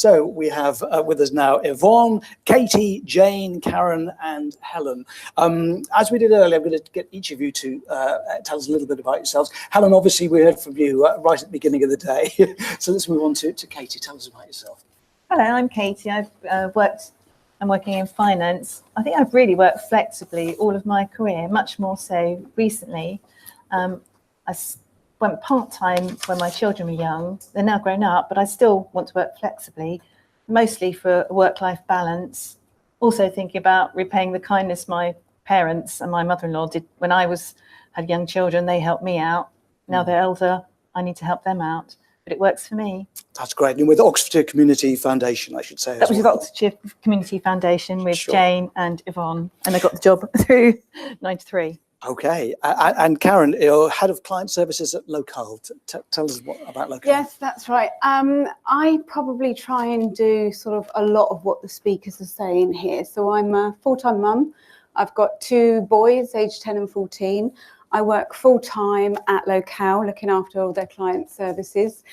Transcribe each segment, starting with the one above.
So we have with us now Yvonne, Katie, Jayne, Karen and Helen. As we did earlier, I'm going to get each of you to tell us a little bit about yourselves. Helen, obviously we heard from you right at the beginning of the day. So let's move on to Katie. Tell us about yourself. Hello, I'm Katie. I'm working in finance. I think I've really worked flexibly all of my career, much more so recently. I went part-time when my children were young. They're now grown up, but I still want to work flexibly, mostly for a work-life balance. Also thinking about repaying the kindness my parents and my mother-in-law did when I had young children. They helped me out. Now they're older, I need to help them out. But it works for me. That's great. And with Oxfordshire Community Foundation, I should say. That was with Oxfordshire Community Foundation with Jayne and Yvonne, and I got the job through 93. Okay. And Karen, you're Head of Client Services at Locale. Tell us about Locale. Yes, that's right. I probably try and do sort of a lot of what the speakers are saying here. So I'm a full-time mum. I've got 2 boys, aged 10 and 14. I work full-time at Locale, looking after all their client services.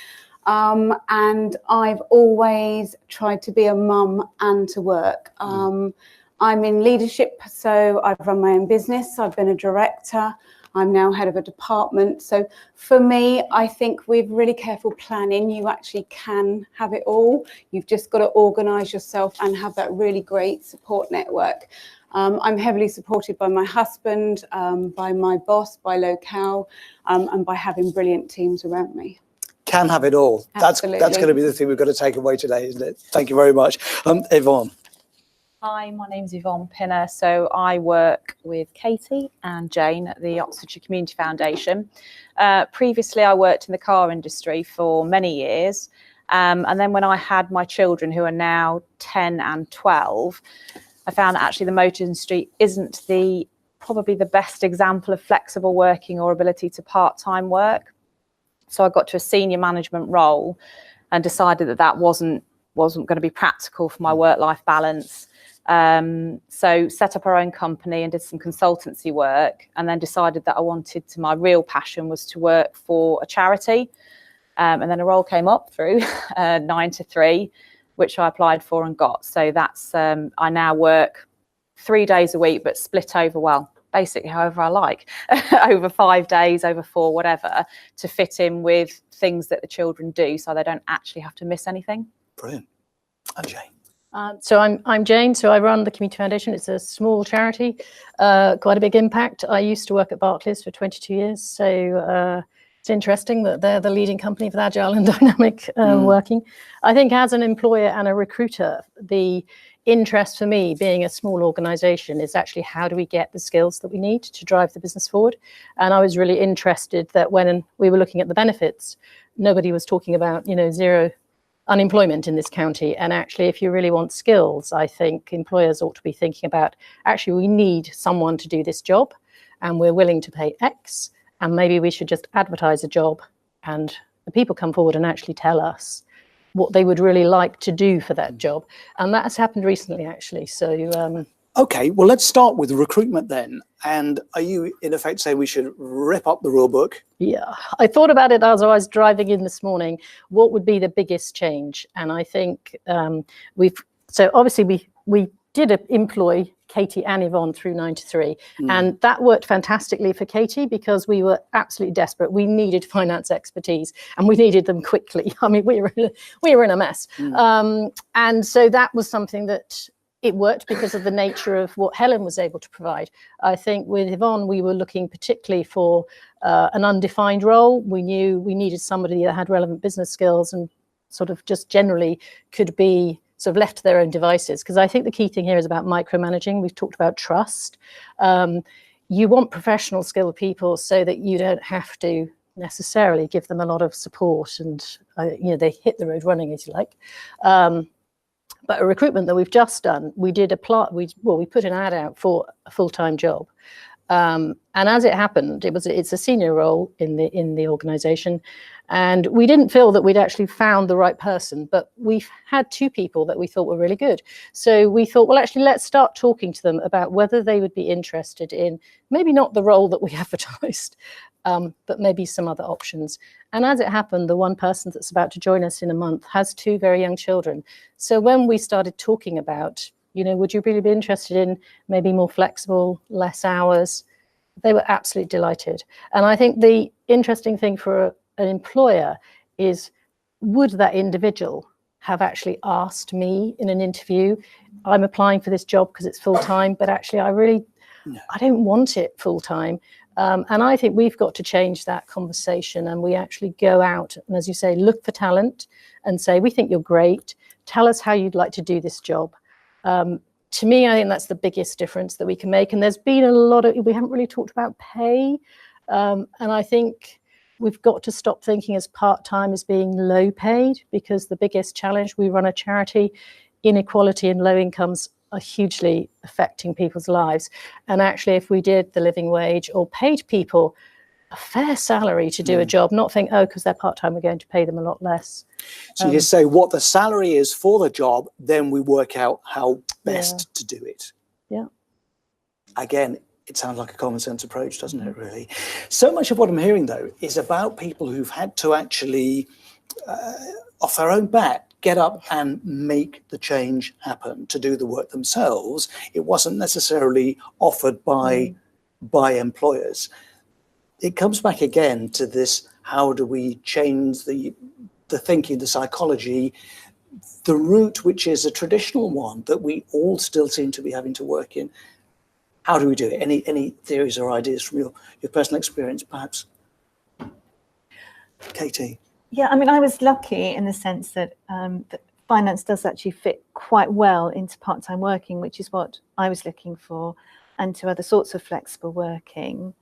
And I've always tried to be a mum and to work. I'm in leadership, so I've run my own business. I've been a director. I'm now head of a department. So for me, I think with really careful planning, you actually can have it all. You've just got to organise yourself and have that really great support network. I'm heavily supported by my husband, by my boss, by Locale, and by having brilliant teams around me. Can have it all. Absolutely. That's going to be the thing we've got to take away today, isn't it? Thank you very much. Yvonne. Hi, my name's Yvonne Pinner. So I work with Katie and Jayne at the Oxfordshire Community Foundation. Previously, I worked in the car industry for many years. And then when I had my children, who are now 10 and 12, I found that actually the motor industry isn't probably the best example of flexible working or ability to part-time work. So I got to a senior management role and decided that wasn't going to be practical for my work-life balance. So set up our own company and did some consultancy work, and then decided that my real passion was to work for a charity. And then a role came up through 9 to 3, which I applied for and got. So that's, I now work 3 days a week, but split over, basically however I like, over 5 days, over 4, whatever, to fit in with things that the children do so they don't actually have to miss anything. Brilliant. And Jayne. So I'm Jayne. So I run the Community Foundation. It's a small charity, quite a big impact. I used to work at Barclays for 22 years. So it's interesting that they're the leading company for agile and dynamic working. I think as an employer and a recruiter, the interest for me, being a small organization, is actually how do we get the skills that we need to drive the business forward. And I was really interested that when we were looking at the benefits, nobody was talking about, zero unemployment in this county. And actually, if you really want skills, I think employers ought to be thinking about, actually, we need someone to do this job and we're willing to pay X. And maybe we should just advertise a job and the people come forward and actually tell us what they would really like to do for that job. And that has happened recently, actually. So, okay, well, let's start with recruitment then. And are you, in effect, saying we should rip up the rule book? Yeah, I thought about it as I was driving in this morning. What would be the biggest change? And I think so obviously we did employ Katie and Yvonne through 93. And that worked fantastically for Katie because we were absolutely desperate. We needed finance expertise and we needed them quickly. I mean, we were in a mess. And so that was something that it worked because of the nature of what Helen was able to provide. I think with Yvonne, we were looking particularly for an undefined role. We knew we needed somebody that had relevant business skills and sort of just generally could be sort of left to their own devices. Because I think the key thing here is about micromanaging. We've talked about trust. You want professional skilled people so that you don't have to necessarily give them a lot of support and, they hit the road running, as you like. But a recruitment that we've just done, we did apply, we put an ad out for a full-time job. And as it happened, it's a senior role in the organisation, and we didn't feel that we'd actually found the right person, but we've had 2 people that we thought were really good. So we thought, well, actually, let's start talking to them about whether they would be interested in maybe not the role that we advertised, but maybe some other options. And as it happened, the one person that's about to join us in a month has 2 very young children. So when we started talking about, would you really be interested in maybe more flexible, less hours? They were absolutely delighted. And I think the interesting thing for an employer is, would that individual have actually asked me in an interview, I'm applying for this job because it's full-time, but actually I don't want it full-time. And I think we've got to change that conversation, and we actually go out and, as you say, look for talent and say, we think you're great. Tell us how you'd like to do this job. To me, I think that's the biggest difference that we can make. And there's been we haven't really talked about pay. And I think we've got to stop thinking as part-time as being low paid, because the biggest challenge, we run a charity, inequality and low incomes are hugely affecting people's lives. And actually, if we did the living wage or paid people a fair salary to do a job, not think, because they're part-time, we're going to pay them a lot less. So you say what the salary is for the job, then we work out how best to do it. Yeah. Again, it sounds like a common sense approach, doesn't it, really? So much of what I'm hearing, though, is about people who've had to actually, off their own bat, get up and make the change happen, to do the work themselves. It wasn't necessarily offered by employers. It comes back again to this: how do we change the thinking, the psychology, the route, which is a traditional one that we all still seem to be having to work in? How do we do it? Any theories or ideas from your personal experience, perhaps? Katie? Yeah, I mean, I was lucky in the sense that, that finance does actually fit quite well into part-time working, which is what I was looking for, and to other sorts of flexible working.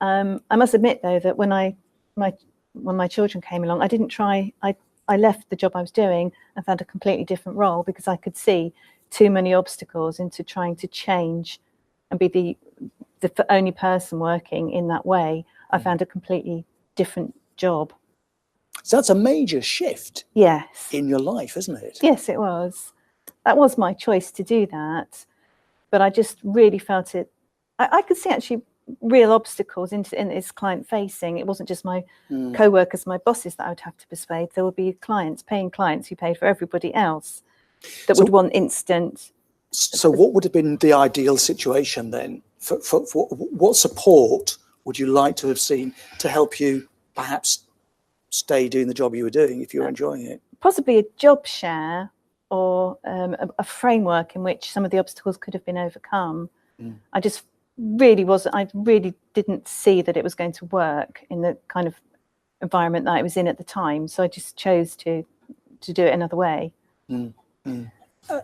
I must admit, though, that when my children came along, I didn't try. I left the job I was doing and found a completely different role, because I could see too many obstacles into trying to change and be the only person working in that way. I found a completely different job. So that's a major shift in your life, isn't it? Yes, it was. That was my choice to do that. But I just really felt it. I could see actually real obstacles in its client facing. It wasn't just my co-workers, my bosses that I would have to persuade. There would be paying clients who paid for everybody else that would want instant. So what would have been the ideal situation then? For what support would you like to have seen to help you perhaps stay doing the job you were doing if you're enjoying it? Possibly a job share, or a framework in which some of the obstacles could have been overcome. I really didn't see that it was going to work in the kind of environment that I was in at the time. So I just chose to do it another way. Sorry.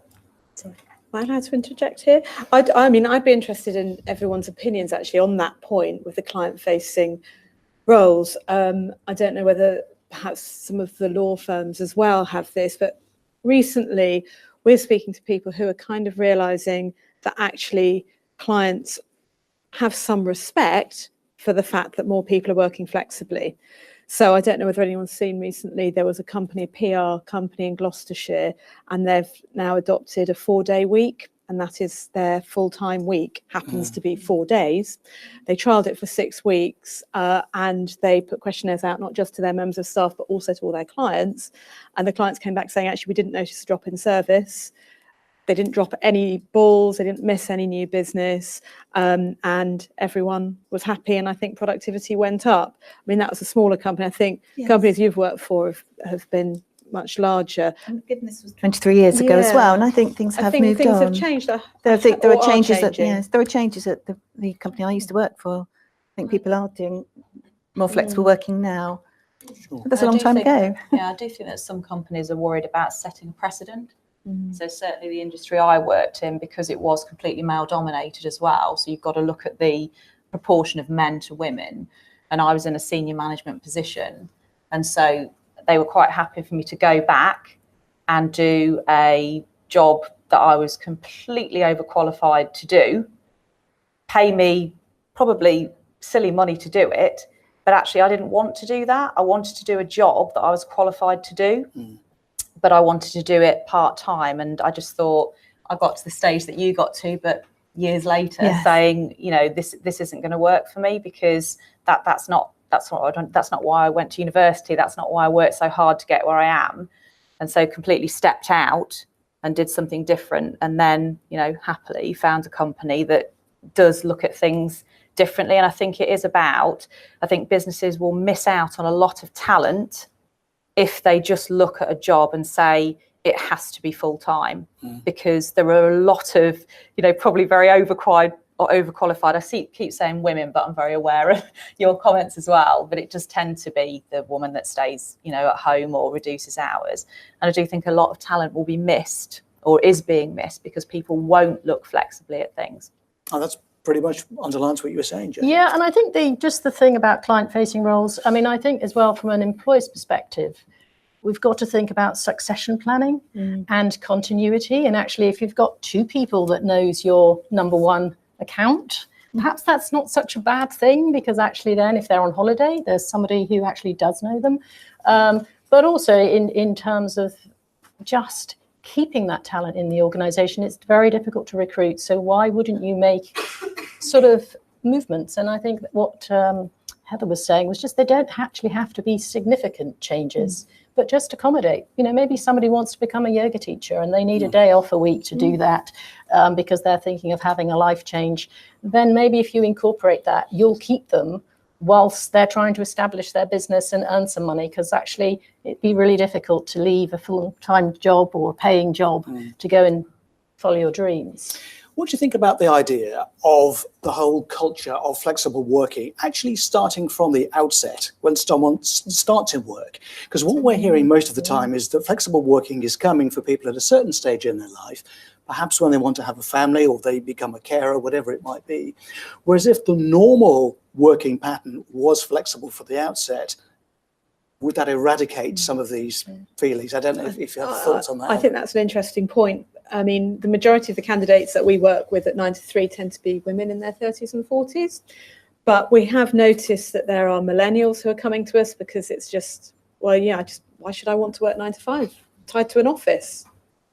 Am I allowed to interject here? I mean, I'd be interested in everyone's opinions actually on that point with the client-facing roles. I don't know whether perhaps some of the law firms as well have this, but recently we're speaking to people who are kind of realising that actually clients have some respect for the fact that more people are working flexibly. So I don't know whether anyone's seen recently, there was a PR company in Gloucestershire, and they've now adopted a 4-day week, and that is their full-time week, happens to be 4 days. They trialled it for 6 weeks, and they put questionnaires out, not just to their members of staff, but also to all their clients. And the clients came back saying, actually, we didn't notice a drop in service. They didn't drop any balls, they didn't miss any new business, and everyone was happy, and I think productivity went up. I mean, that was a smaller company. I think companies you've worked for have been much larger. And goodness, was 23 years ago as well, and I think things have moved on. Things have changed. There are changes at the company I used to work for. I think people are doing more flexible working now. Sure. But that's a long time ago. Yeah, I do think that some companies are worried about setting a precedent. So certainly the industry I worked in, because it was completely male dominated as well. So you've got to look at the proportion of men to women. And I was in a senior management position. And so they were quite happy for me to go back and do a job that I was completely overqualified to do, pay me probably silly money to do it. But actually, I didn't want to do that. I wanted to do a job that I was qualified to do. But I wanted to do it part-time, and I just thought I got to the stage that you got to, but years later saying, this isn't going to work for me, because that's not that's not why I went to university. That's not why I worked so hard to get where I am. And so completely stepped out and did something different. And then, you know, happily found a company that does look at things differently. And I think it is about, I think businesses will miss out on a lot of talent if they just look at a job and say it has to be full time, because there are a lot of, you know, probably very overqualified. I keep saying women, but I'm very aware of your comments as well. But it just tends to be the woman that stays, you know, at home or reduces hours. And I do think a lot of talent will be missed, or is being missed, because people won't look flexibly at things. Oh, that's pretty much underlines what you were saying, Jayne. Yeah, and I think the thing about client-facing roles, I mean, I think as well from an employer's perspective, we've got to think about succession planning and continuity. And actually, if you've got two people that knows your number one account, perhaps that's not such a bad thing, because actually then if they're on holiday, there's somebody who actually does know them. But also in terms of just keeping that talent in the organization, it's very difficult to recruit. So why wouldn't you make sort of movements? And I think that what Heather was saying was just they don't actually have to be significant changes, but just accommodate. You know, maybe somebody wants to become a yoga teacher and they need a day off a week to do that because they're thinking of having a life change. Then maybe if you incorporate that, you'll keep them whilst they're trying to establish their business and earn some money, because actually it'd be really difficult to leave a full-time job or a paying job to go and follow your dreams. What do you think about the idea of the whole culture of flexible working actually starting from the outset when someone starts in work? Because what we're hearing most of the time is that flexible working is coming for people at a certain stage in their life, perhaps when they want to have a family or they become a carer, whatever it might be. Whereas if the normal working pattern was flexible for the outset, would that eradicate some of these feelings? I don't know if you have thoughts on that. I think that's an interesting point. I mean, the majority of the candidates that we work with at 9 to 3 tend to be women in their 30s and 40s. But we have noticed that there are millennials who are coming to us because it's just, well, yeah, why should I want to work 9 to 5 tied to an office?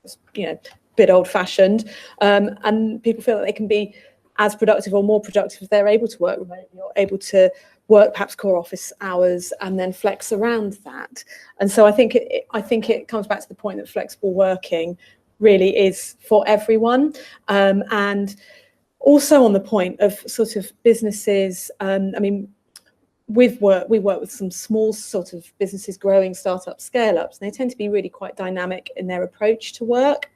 It's, you know, a bit old fashioned. And people feel that they can be as productive or more productive if they're able to work remotely or able to work perhaps core office hours and then flex around that. And so I think it comes back to the point that flexible working really is for everyone. And also on the point of sort of businesses, I mean, we work with some small sort of businesses, growing startups, scale-ups, and they tend to be really quite dynamic in their approach to work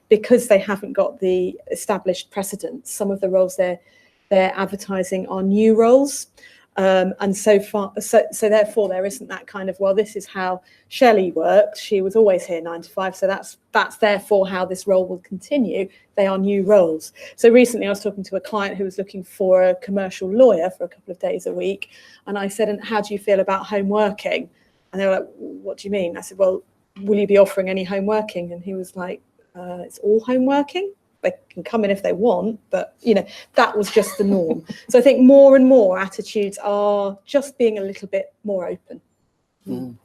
because they haven't got the established precedents. Some of the roles they're advertising are new roles. And so therefore there isn't that kind of, well, this is how Shelley worked. She was always here 9 to 5. So that's therefore how this role will continue. They are new roles. So recently I was talking to a client who was looking for a commercial lawyer for a couple of days a week. And I said, and how do you feel about home working? And they were like, what do you mean? I said, well, will you be offering any home working? And he was like, it's all home working. They can come in if they want, but you know, that was just the norm. So I think more and more attitudes are just being a little bit more open. And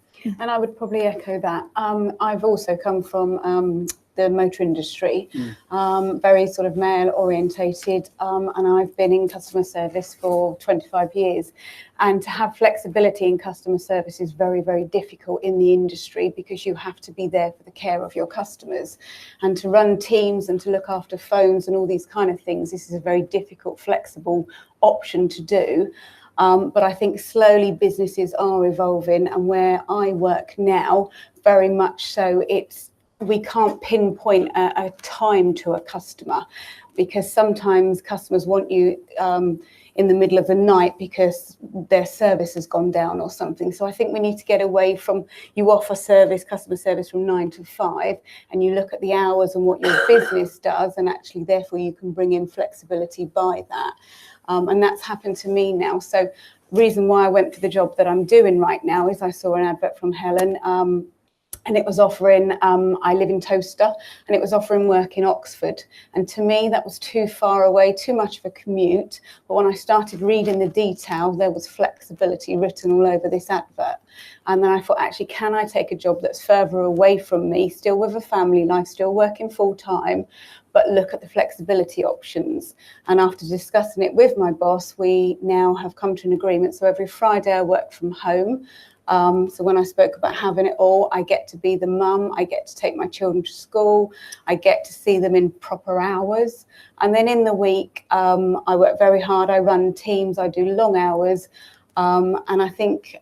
I would probably echo that. I've also come from the motor industry, very sort of male orientated, and I've been in customer service for 25 years. And to have flexibility in customer service is very, very difficult in the industry because you have to be there for the care of your customers. And to run teams and to look after phones and all these kind of things, this is a very difficult, flexible option to do. But I think slowly businesses are evolving, and where I work now, very much so, we can't pinpoint a time to a customer, because sometimes customers want you in the middle of the night because their service has gone down or something. So I think we need to get away from, you offer customer service from 9 to 5, and you look at the hours and what your business does, and actually therefore you can bring in flexibility by that. And that's happened to me now. So reason why I went for the job that I'm doing right now is I saw an advert from Helen And it was offering, I live in Toaster, and it was offering work in Oxford. And to me, that was too far away, too much of a commute. But when I started reading the detail, there was flexibility written all over this advert. And then I thought, actually, can I take a job that's further away from me, still with a family life, still working full time, but look at the flexibility options? And after discussing it with my boss, we now have come to an agreement. So every Friday I work from home. So when I spoke about having it all, I get to be the mum, I get to take my children to school, I get to see them in proper hours. And then in the week, I work very hard, I run teams, I do long hours. And I think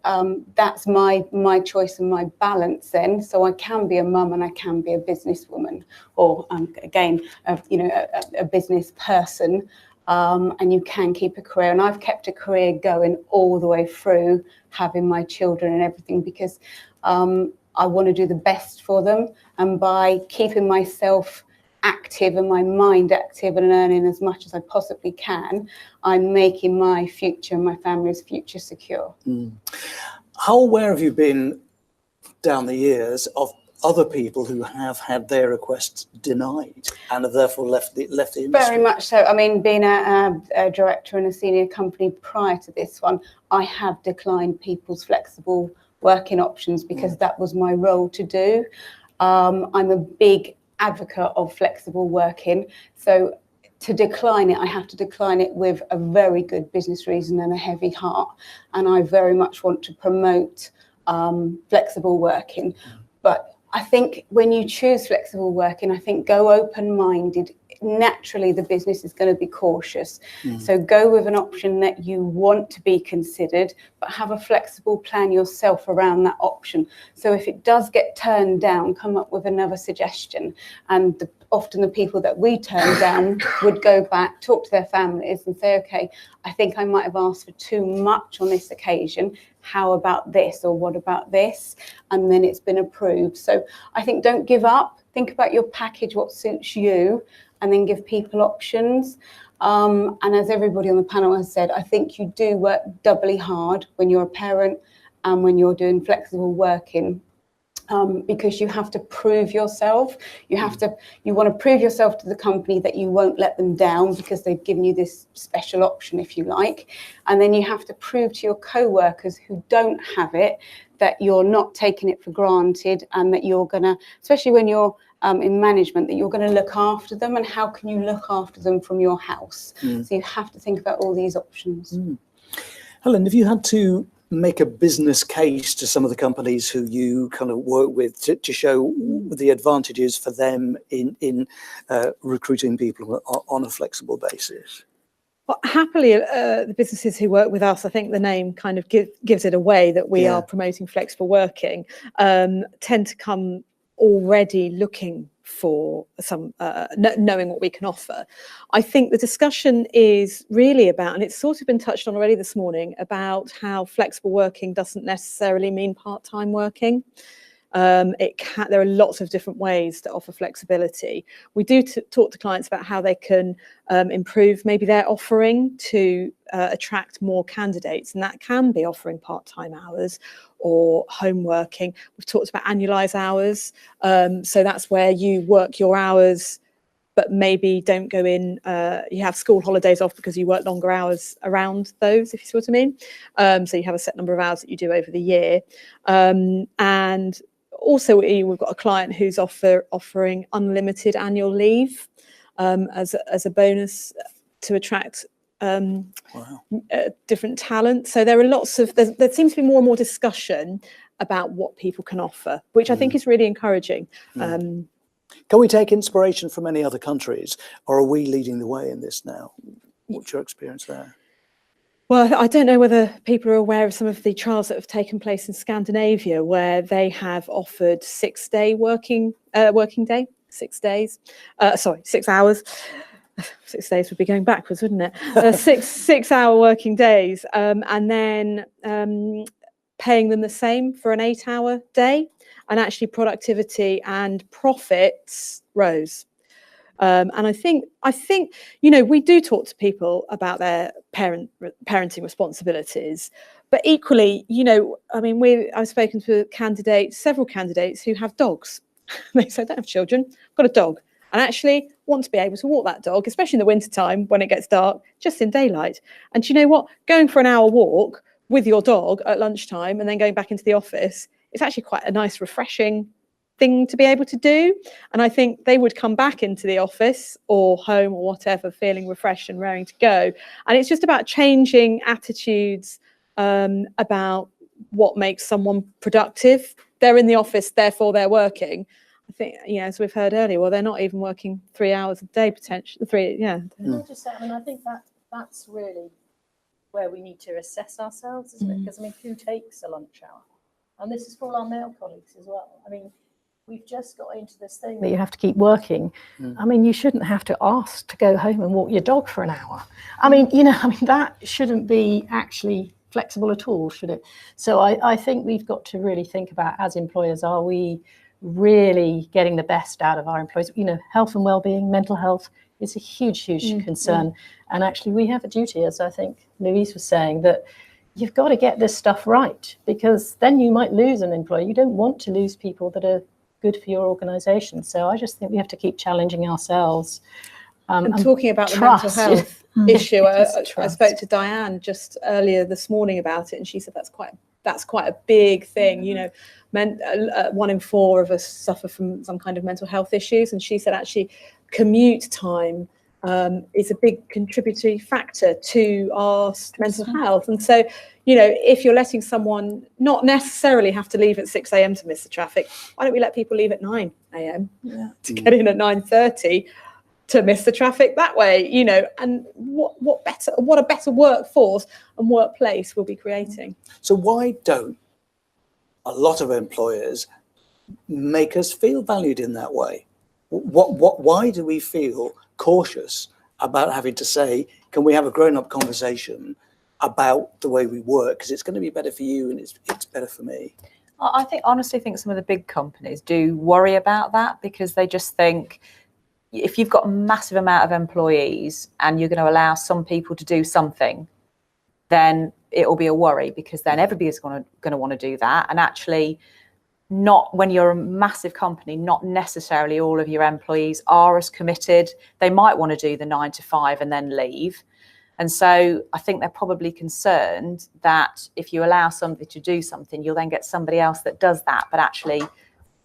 that's my choice and my balance then. So I can be a mum and I can be a businesswoman, or again, a business person. And you can keep a career, and I've kept a career going all the way through having my children and everything, because I want to do the best for them, and by keeping myself active and my mind active and earning as much as I possibly can, I'm making my future and my family's future secure. How aware have you been down the years of other people who have had their requests denied and have therefore left the industry? Very much so. I mean, being a director in a senior company prior to this one, I have declined people's flexible working options because that was my role to do. I'm a big advocate of flexible working. So to decline it, I have to decline it with a very good business reason and a heavy heart. And I very much want to promote flexible working. But I think when you choose flexible working, I think go open-minded. Naturally, the business is going to be cautious. So go with an option that you want to be considered, but have a flexible plan yourself around that option. So if it does get turned down, come up with another suggestion. And often the people that we turn down would go back, talk to their families and say, okay, I think I might have asked for too much on this occasion. How about this, or what about this? And then it's been approved. So I think don't give up. Think about your package, what suits you, and then give people options. And as everybody on the panel has said, I think you do work doubly hard when you're a parent and when you're doing flexible working. Because you have to prove yourself. You want to prove yourself to the company that you won't let them down because they've given you this special option, if you like. And then you have to prove to your co-workers who don't have it that you're not taking it for granted, and that you're going to, especially when you're in management, that you're going to look after them. And how can you look after them from your house? So you have to think about all these options. Helen, have you had to make a business case to some of the companies who you kind of work with to show the advantages for them in recruiting people on a flexible basis? Well, happily, the businesses who work with us, I think the name kind of gives it away that we are promoting flexible working, tend to come already looking for some knowing what we can offer. I think the discussion is really about, and it's sort of been touched on already this morning, about how flexible working doesn't necessarily mean part-time working. There are lots of different ways to offer flexibility. We do talk to clients about how they can improve maybe their offering to attract more candidates, and that can be offering part-time hours or home working. We've talked about annualised hours, so that's where you work your hours but maybe don't go in, you have school holidays off because you work longer hours around those, if you see what I mean. So you have a set number of hours that you do over the year. And also we've got a client who's offering unlimited annual leave as a bonus to attract different talent. So there are lots of, there seems to be more and more discussion about what people can offer, which I think is really encouraging. Can we take inspiration from any other countries, or are we leading the way in this now? What's your experience there? Well, I don't know whether people are aware of some of the trials that have taken place in Scandinavia, where they have offered 6 day working day, 6 days. 6 hours. 6 days would be going backwards, wouldn't it? 6 hour working days, and then paying them the same for an 8 hour day, and actually productivity and profits rose. And I think we do talk to people about their parenting responsibilities, But equally, you know, I mean, I've spoken to several candidates who have dogs. They say, I don't have children, I've got a dog. And actually want to be able to walk that dog, especially in the winter time when it gets dark, just in daylight. And you know what? Going for an hour walk with your dog at lunchtime and then going back into the office, it's actually quite a nice, refreshing thing to be able to do. And I think they would come back into the office or home or whatever, feeling refreshed and raring to go. And it's just about changing attitudes about what makes someone productive. They're in the office, therefore they're working. I think, you know, as we've heard earlier, well, they're not even working 3 hours a day, potentially. Can I just say, I mean, I think that's really where we need to assess ourselves, isn't it? Because, I mean, who takes a lunch hour? And this is for all our male colleagues as well. I mean, we've just got into this thing that you have to keep working. I mean, you shouldn't have to ask to go home and walk your dog for an hour. I mean, you know, I mean, that shouldn't be actually flexible at all, should it? So I think we've got to really think about, as employers, are we really getting the best out of our employees? You know, health and well-being, mental health is a huge concern. And actually we have a duty, as I think Louise was saying, that you've got to get this stuff right, because then you might lose an employee. You don't want to lose people that are good for your organisation. So I just think we have to keep challenging ourselves. And talking about the mental health issue, I spoke to Diane just earlier this morning about it, and she said that's quite a big thing. You know, 1 in 4 of us suffer from some kind of mental health issues, and she said actually commute time is a big contributory factor to our mental health. And so, you know, if you're letting someone not necessarily have to leave at 6 a.m. to miss the traffic, why don't we let people leave at 9 a.m. to get in at 9:30 to miss the traffic that way? You know, and what a better workforce and workplace we'll be creating. So why don't a lot of employers make us feel valued in that way? Why do we feel cautious about having to say, can we have a grown-up conversation about the way we work, because it's going to be better for you and it's better for me? I honestly think some of the big companies do worry about that, because they just think if you've got a massive amount of employees and you're going to allow some people to do something, then it will be a worry, because then everybody's going to want to do that. And actually, not when you're a massive company, not necessarily all of your employees are as committed. They might want to do the 9 to 5 and then leave. And so I think they're probably concerned that if you allow somebody to do something, you'll then get somebody else that does that, but actually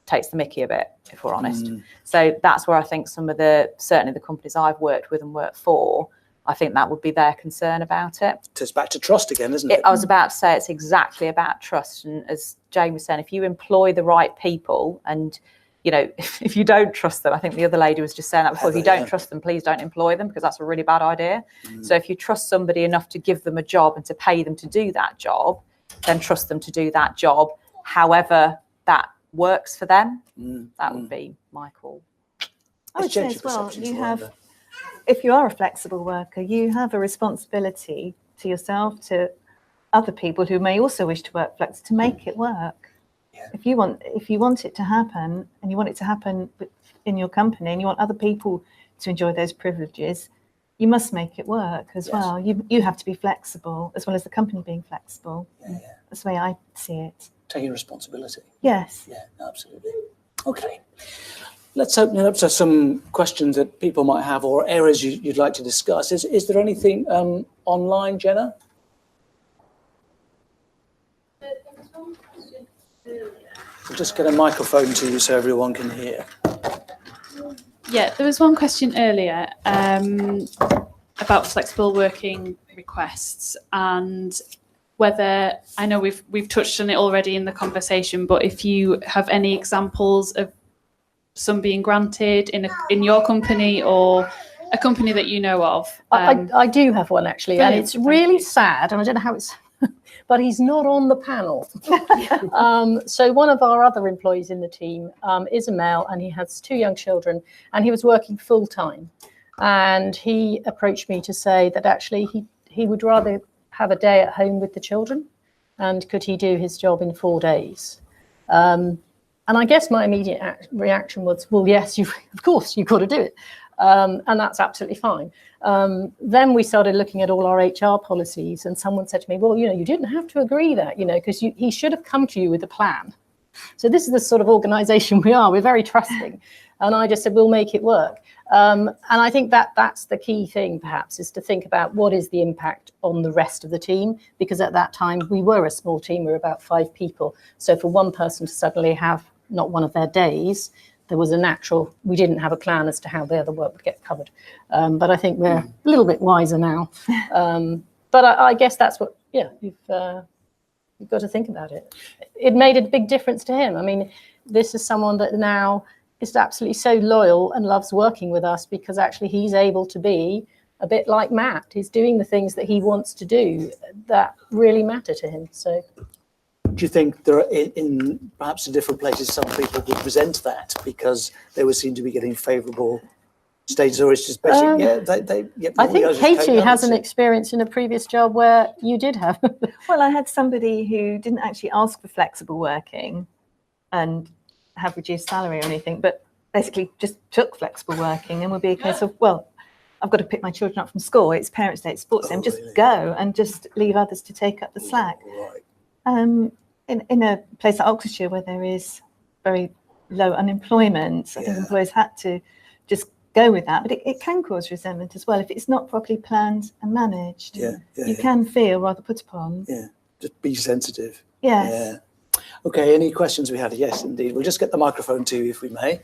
takes the mickey a bit, if we're honest. So that's where I think certainly the companies I've worked with and worked for, I think that would be their concern about it. It's back to trust again, isn't it? I was about to say it's exactly about trust. And as Jayne was saying, if you employ the right people and, you know, if you don't trust them, I think the other lady was just saying that before, if you don't trust them, please don't employ them, because that's a really bad idea. So if you trust somebody enough to give them a job and to pay them to do that job, then trust them to do that job, however that works for them. That would be my call. I would say as well, if you are a flexible worker, you have a responsibility to yourself, to other people who may also wish to work flex, to make it work. If you want it to happen, and you want it to happen in your company, and you want other people to enjoy those privileges, you must make it work as well. You have to be flexible, as well as the company being flexible. That's the way I see it. Taking responsibility. Yes. Yeah, absolutely. Okay. Let's open it up to some questions that people might have, or areas you'd like to discuss. Is there anything online, Jenna? We'll just get a microphone to you so everyone can hear. Yeah, there was one question earlier about flexible working requests, and whether, I know we've touched on it already in the conversation, but if you have any examples of some being granted in your company or a company that you know of. I do have one, actually. Brilliant. And it's really sad, and I don't know how it's, but he's not on the panel. So one of our other employees in the team is a male, and he has 2 young children, and he was working full time. And he approached me to say that actually he would rather have a day at home with the children, and could he do his job in 4 days? And I guess my immediate reaction was, well, yes, of course, you've got to do it. And that's absolutely fine. Then we started looking at all our HR policies, and someone said to me, well, you didn't have to agree that, because he should have come to you with a plan. So this is the sort of organisation we are. We're very trusting. And I just said, we'll make it work. And I think that's the key thing, perhaps, is to think about what is the impact on the rest of the team, because at that time we were a small team, we were about 5 people. So for one person to suddenly have not one of their days, there was we didn't have a plan as to how the other work would get covered. But I think we're a little bit wiser now. But I guess that's what, you've got to think about it. It made a big difference to him. I mean, this is someone that now is absolutely so loyal and loves working with us, because actually he's able to be a bit like Matt. He's doing the things that he wants to do that really matter to him. So, do you think there are in perhaps in different places some people would resent that because they would seem to be getting favourable stages, or it's just basically I think Katie has an experience in a previous job where you did have. Well, I had somebody who didn't actually ask for flexible working and have reduced salary or anything, but basically just took flexible working, and would be a case of, well, I've got to pick my children up from school, it's Parents' Day, it's Sports Day, just go and just leave others to take up the slack. Right. In a place like Oxfordshire where there is very low unemployment, I think employers had to just go with that, but it can cause resentment as well if it's not properly planned and managed. You can feel rather put upon. Just be sensitive. Yes. Okay, any questions we had? Yes, indeed. We'll just get the microphone to you if we may.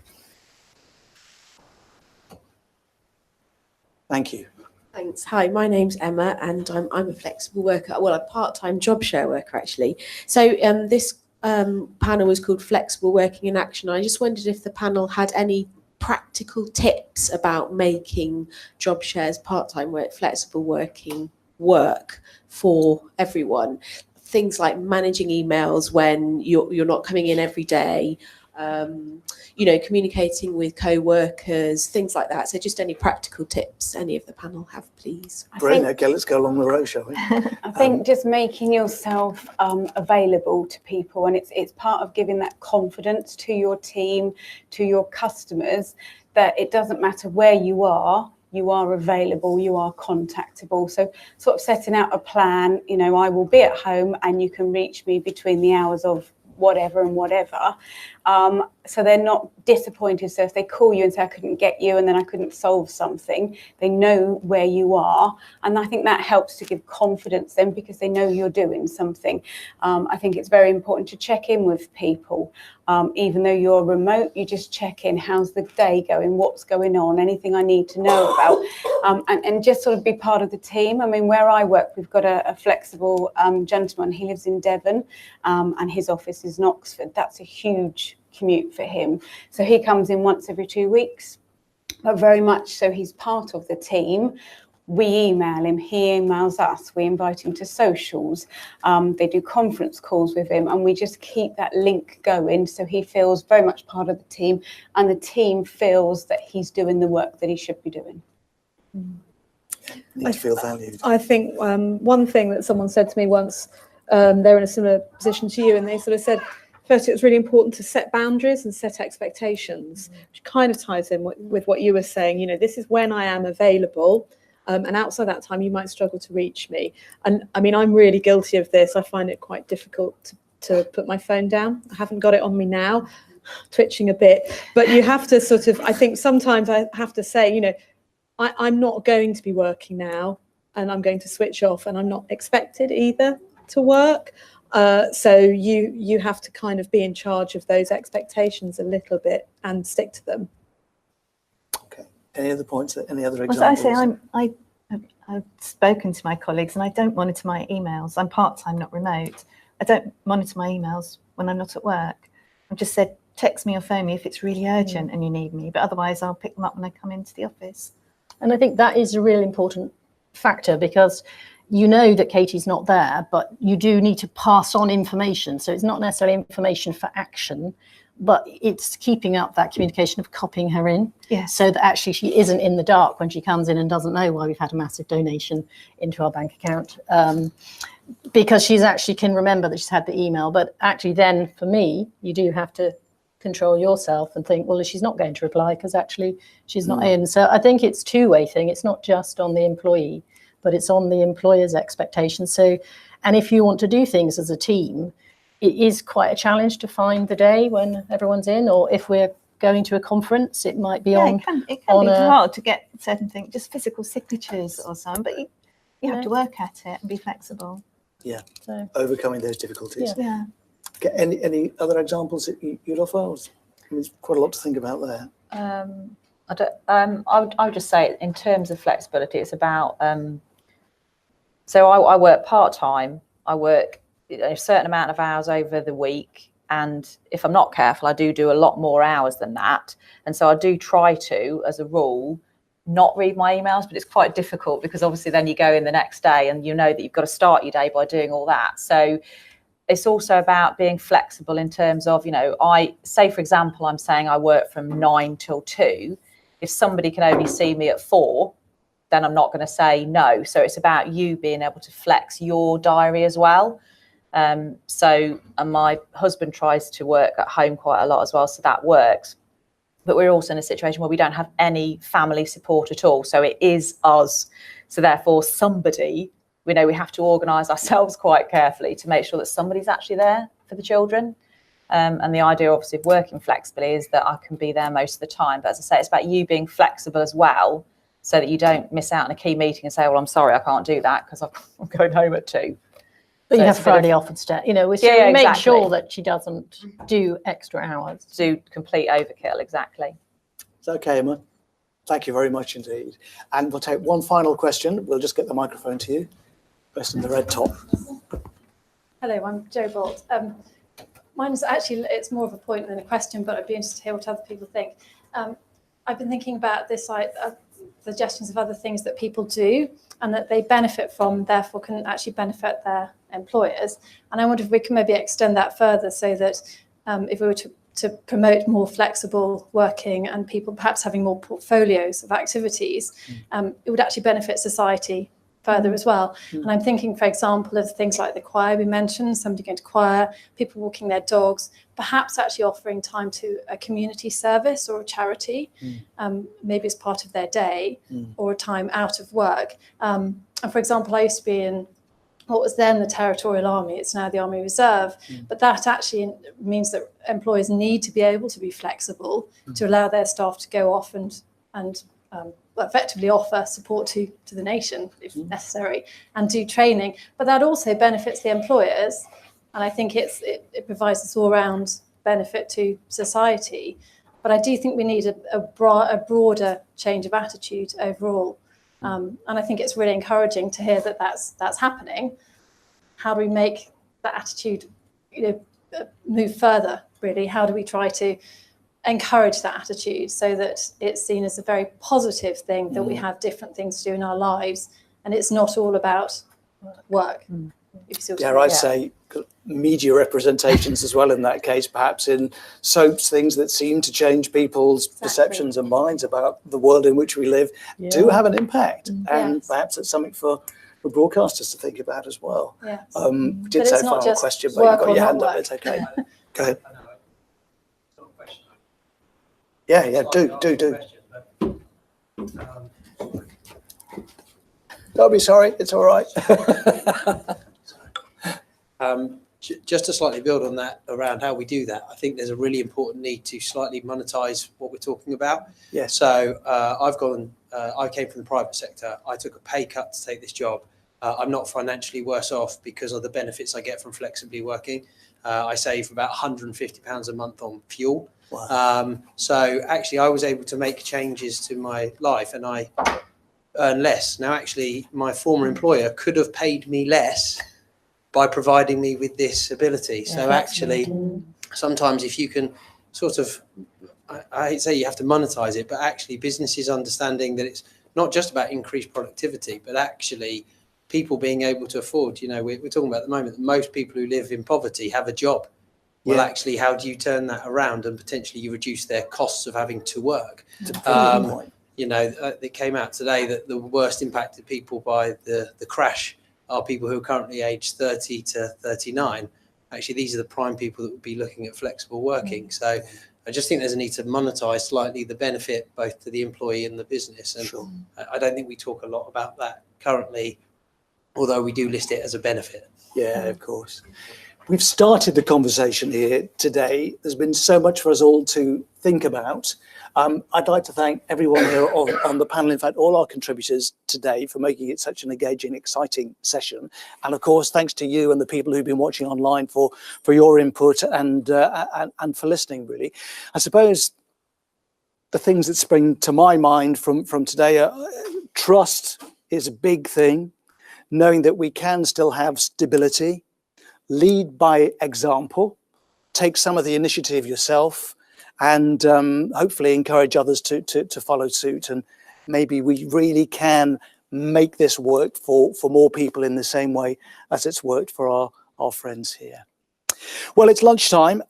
Thank you. Thanks. Hi, my name's Emma, and I'm a flexible worker. Well, a part-time job share worker, actually. So this panel was called Flexible Working in Action. I just wondered if the panel had any practical tips about making job shares, part-time work, flexible working work for everyone. Things like managing emails when you're not coming in every day, communicating with co-workers, things like that. So just any practical tips any of the panel have, please. Brilliant. Okay, let's go along the road, shall we? I think just making yourself available to people, and it's part of giving that confidence to your team, to your customers, that it doesn't matter where you are available, you are contactable. So sort of setting out a plan, I will be at home and you can reach me between the hours of whatever and whatever. So they're not disappointed. So if they call you and say, I couldn't get you and then I couldn't solve something, they know where you are. And I think that helps to give confidence then, because they know you're doing something. I think it's very important to check in with people. Even though you're remote, you just check in. How's the day going? What's going on? Anything I need to know about? And just sort of be part of the team. I mean, where I work, we've got a flexible gentleman. He lives in Devon and his office is in Oxford. That's a huge commute for him. So he comes in once every 2 weeks, but very much so he's part of the team. We email him, he emails us, we invite him to socials, they do conference calls with him, and we just keep that link going so he feels very much part of the team and the team feels that he's doing the work that he should be doing. Need to feel valued. I think one thing that someone said to me once, they're in a similar position to you, and they sort of said, first, it was really important to set boundaries and set expectations, which kind of ties in with what you were saying. This is when I am available. And outside that time, you might struggle to reach me. And I mean, I'm really guilty of this. I find it quite difficult to put my phone down. I haven't got it on me now, twitching a bit. But you have to sort of, I think sometimes I have to say, I'm not going to be working now and I'm going to switch off, and I'm not expected either to work. So you have to kind of be in charge of those expectations a little bit and stick to them. Any other points? Any other examples? Well, I say I've spoken to my colleagues and I don't monitor my emails. I'm part-time, not remote. I don't monitor my emails when I'm not at work. I've just said, text me or phone me if it's really urgent and you need me, but otherwise I'll pick them up when I come into the office. And I think that is a really important factor, because you know that Katie's not there, but you do need to pass on information. So it's not necessarily information for action, but it's keeping up that communication of copying her in, so that actually she isn't in the dark when she comes in and doesn't know why we've had a massive donation into our bank account, because she's actually can remember that she's had the email. But actually then for me, you do have to control yourself and think, well, she's not going to reply because actually she's not in. So I think it's two-way thing. It's not just on the employee, but it's on the employer's expectations. So, and if you want to do things as a team, it is quite a challenge to find the day when everyone's in, or if we're going to a conference, it might be on. It can be hard to get certain things, just physical signatures or something, but you have to work at it and be flexible. Yeah, So, overcoming those difficulties. Yeah. Okay, any other examples that you'd offer? There's quite a lot to think about there. I would just say in terms of flexibility, it's about, so I work part-time, I work a certain amount of hours over the week, and if I'm not careful, I do a lot more hours than that. And so I do try to, as a rule, not read my emails, but it's quite difficult because obviously then you go in the next day and you know that you've got to start your day by doing all that. So it's also about being flexible in terms of, I say, for example, I'm saying I work from 9 till 2. If somebody can only see me at 4, then I'm not going to say no. So it's about you being able to flex your diary as well. And my husband tries to work at home quite a lot as well, so that works. But we're also in a situation where we don't have any family support at all. So it is us. So therefore, we have to organise ourselves quite carefully to make sure that somebody's actually there for the children. And the idea, obviously, of working flexibly is that I can be there most of the time. But as I say, it's about you being flexible as well, so that you don't miss out on a key meeting and say, well, I'm sorry, I can't do that because I'm going home at 2. but So you it's have a bit Friday off instead. We make exactly. sure that she doesn't do extra hours. Do complete overkill, exactly. It's okay, Emma. Thank you very much indeed. And we'll take one final question. We'll just get the microphone to you. Person in the red top. Hello, I'm Jo Bolt. Mine's actually, it's more of a point than a question, but I'd be interested to hear what other people think. I've been thinking about this, suggestions of other things that people do and that they benefit from, therefore can actually benefit their employers. And I wonder if we can maybe extend that further so that if we were to promote more flexible working and people perhaps having more portfolios of activities, it would actually benefit society further as well. And I'm thinking, for example, of things like the choir we mentioned, somebody going to choir, people walking their dogs, perhaps actually offering time to a community service or a charity, maybe as part of their day or a time out of work. And for example, I used to be in what was then the Territorial Army, it's now the Army Reserve, but that actually means that employers need to be able to be flexible to allow their staff to go off and effectively offer support to the nation if necessary and do training. But that also benefits the employers, and I think it provides this all-round benefit to society. But I do think we need a broader change of attitude overall. And I think it's really encouraging to hear that that's happening. How do we make that attitude move further, really? How do we try to encourage that attitude so that it's seen as a very positive thing that we have different things to do in our lives and it's not all about work? I'd say media representations as well in that case, perhaps in soaps, things that seem to change people's perceptions and minds about the world in which we live do have an impact. And perhaps it's something for broadcasters to think about as well. We did say final question, but you've got your hand up. It's okay. Go ahead. Do. Don't be sorry, it's all right. Just to slightly build on that around how we do that, I think there's a really important need to slightly monetize what we're talking about. Yes. So I came from the private sector. I took a pay cut to take this job. I'm not financially worse off because of the benefits I get from flexibly working. I save about £150 a month on fuel. Wow. So actually I was able to make changes to my life and I earn less. Now, actually, my former employer could have paid me less by providing me with this ability. So actually, sometimes if you can sort of, I hate to say you have to monetize it, but actually businesses understanding that it's not just about increased productivity, but actually people being able to afford, we're talking about at the moment that most people who live in poverty have a job. Well, actually, how do you turn that around and potentially you reduce their costs of having to work? It came out today that the worst impacted people by the crash are people who are currently aged 30 to 39. Actually, these are the prime people that would be looking at flexible working. So I just think there's a need to monetize slightly the benefit both to the employee and the business. And Sure. I don't think we talk a lot about that currently, although we do list it as a benefit. Yeah, of course. We've started the conversation here today. There's been so much for us all to think about. I'd like to thank everyone here on the panel, in fact, all our contributors today, for making it such an engaging, exciting session. And of course, thanks to you and the people who've been watching online for your input and for listening, really. I suppose the things that spring to my mind from today are trust is a big thing, knowing that we can still have stability, lead by example, take some of the initiative yourself, and hopefully encourage others to follow suit. And maybe we really can make this work for more people in the same way as it's worked for our friends here. Well, it's lunchtime.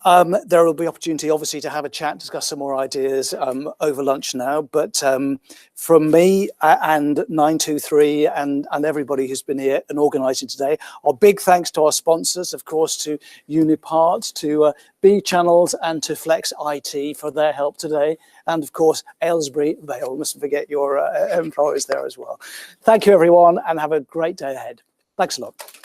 There will be opportunity, obviously, to have a chat, discuss some more ideas over lunch now. But from me and 923 and everybody who's been here and organising today, our big thanks to our sponsors, of course, to Unipart, to B Channels and to Flex IT for their help today. And of course, Aylesbury Vale, mustn't forget your employers there as well. Thank you, everyone, and have a great day ahead. Thanks a lot.